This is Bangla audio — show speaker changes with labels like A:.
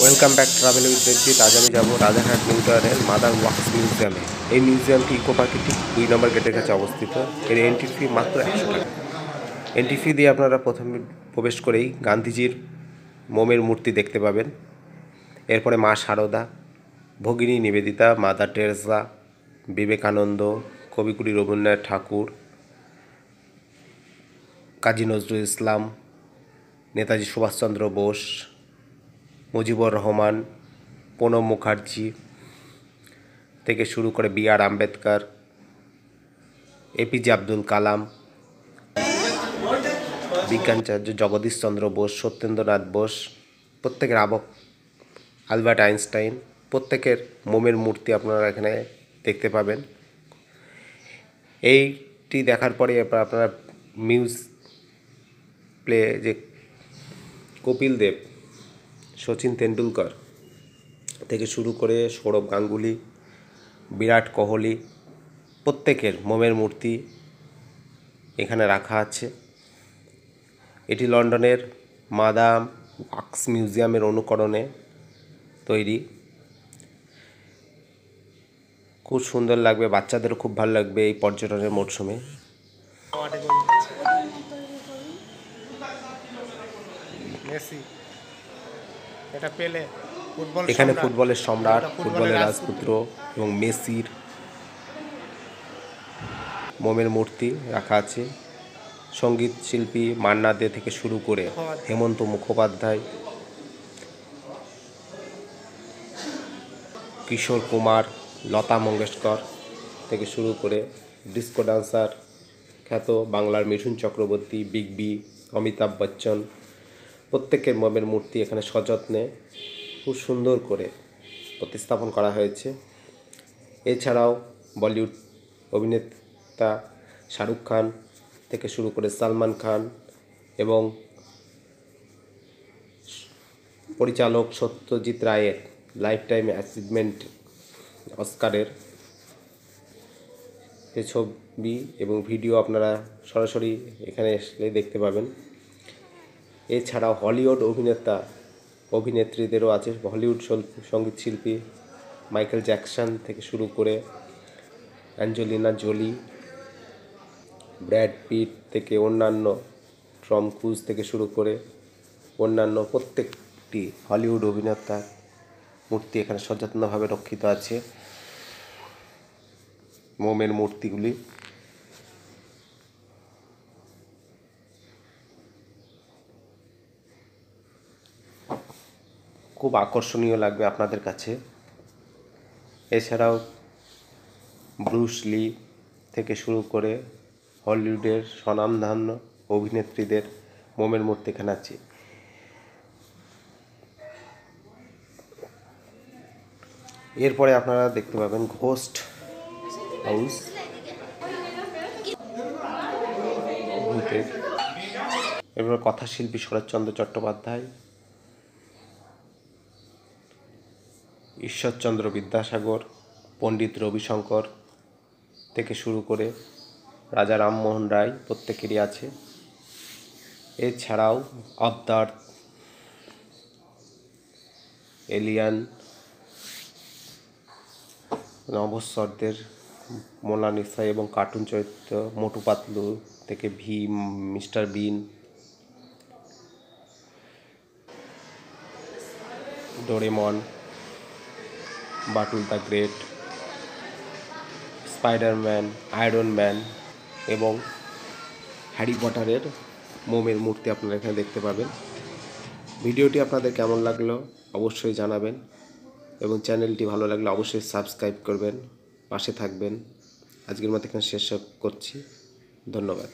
A: Welcome back travel with Debjit. আজ আমি যাবো রাজারহাট নিউ টাউনের মাদার ওয়াক্স মিউজিয়ামে। এই মিউজিয়ামটি ইকো পার্কের ঠিক 2 নম্বর গেটের কাছে অবস্থিত। এর এন্ট্রি ফি মাত্র 100 টাকা। এন্ট্রি ফি দিয়ে আপনারা প্রথমে প্রবেশ করেই গান্ধীজির মোমের মূর্তি দেখতে পাবেন। এরপরে মা শারদা, ভগিনী নিবেদিতা, মাদার টেরেসা, বিবেকানন্দ, কবিগুরু রবীন্দ্রনাথ ঠাকুর, কাজী নজরুল ইসলাম, নেতাজি সুভাষচন্দ্র বোস, মুজিবুর রহমান, প্রণব মুখার্জি থেকে শুরু করে বি.আর. আম্বেদকর, এপিজে আব্দুল কালাম, বিজ্ঞানচার্য জগদীশচন্দ্র বোস, সত্যেন্দ্রনাথ বোস, প্রত্যেকের আলবার্ট আইনস্টাইন, প্রত্যেকের মোমের মূর্তি আপনারা এখানে দেখতে পাবেন। এইটি দেখার পরে আপনারা প্লে যে কপিল দেব, সচিন তেন্ডুলকর থেকে শুরু করে সৌরভ গাঙ্গুলি, বিরাট কোহলি, প্রত্যেকের মোমের মূর্তি এখানে রাখা আছে। এটি লন্ডনের মাদাম ওয়াক্স মিউজিয়ামের অনুকরণে তৈরি। খুব সুন্দর লাগবে, বাচ্চাদেরও খুব ভালো লাগবে এই পর্যটনের মরশুমে। এখানে ফুটবলের সম্রাট, ফুটবলের রাজপুত্র এবং মেসির মোমের মূর্তি রাখা আছে। সঙ্গীত শিল্পী মান্না দে থেকে শুরু করে হেমন্ত মুখোপাধ্যায়, কিশোর কুমার, লতা মঙ্গেশকর থেকে শুরু করে ডিস্কো ডান্সার খ্যাত বাংলার মিঠুন চক্রবর্তী, বিগ বি, অমিতাভ বচ্চন, প্রত্যেকের মোমের মূর্তি এখানে সযত্নে খুব সুন্দর করে প্রতিস্থাপন করা হয়েছে। এছাড়াও বলিউড অভিনেতা শাহরুখ খান থেকে শুরু করে সালমান খান এবং পরিচালক সত্যজিৎ রায়ের লাইফ টাইম অ্যাচিভমেন্ট অস্কারের যে ছবি এবং ভিডিও আপনারা সরাসরি এখানে এসে দেখতে পাবেন। এছাড়াও হলিউড অভিনেত্রীদেরও আছে। হলিউড সঙ্গীত শিল্পী মাইকেল জ্যাকসন থেকে শুরু করে অ্যাঞ্জেলিনা জোলি, ব্র্যাড পিট থেকে অন্যান্য, টম ক্রুজ থেকে শুরু করে অন্যান্য প্রত্যেকটি হলিউড অভিনেতার মূর্তি এখানে সযত্নভাবে রক্ষিত আছে। মোমের মূর্তিগুলি খুব আকর্ষণীয় লাগবে আপনাদের কাছে। এছাড়াও ব্রুস লি থেকে শুরু করে হলিউডের স্বনামধন্য অভিনেত্রীদের মোমের মূর্তি এখানে আছে। এরপরে আপনারা দেখতে পাবেন ঘোস্ট হাউস। এরপর কথাশিল্পী শরৎচন্দ্র চট্টোপাধ্যায়, ঈশ্বরচন্দ্র বিদ্যাসাগর, পণ্ডিত রবিশঙ্কর থেকে শুরু করে রাজা রামমোহন রায় প্রত্যেকেরই আছে। এছাড়াও অফ দ্য আর্থ, এলিয়ান, নভস্বরদের মোনালিসা এবং কার্টুন চরিত্র মোটু পাতলু থেকে Bheem, Mister Bean, Doraemon, Batul the great, Spiderman, Iron Man এবং হ্যারি পটারের মোমের মূর্তি আপনারা এখানে দেখতে পাবেন। ভিডিওটি আপনাদের কেমন লাগলো অবশ্যই জানাবেন এবং চ্যানেলটি ভালো লাগলে অবশ্যই সাবস্ক্রাইব করবেন, পাশে থাকবেন। আজকের মতো এখানে শেষ করছি। ধন্যবাদ।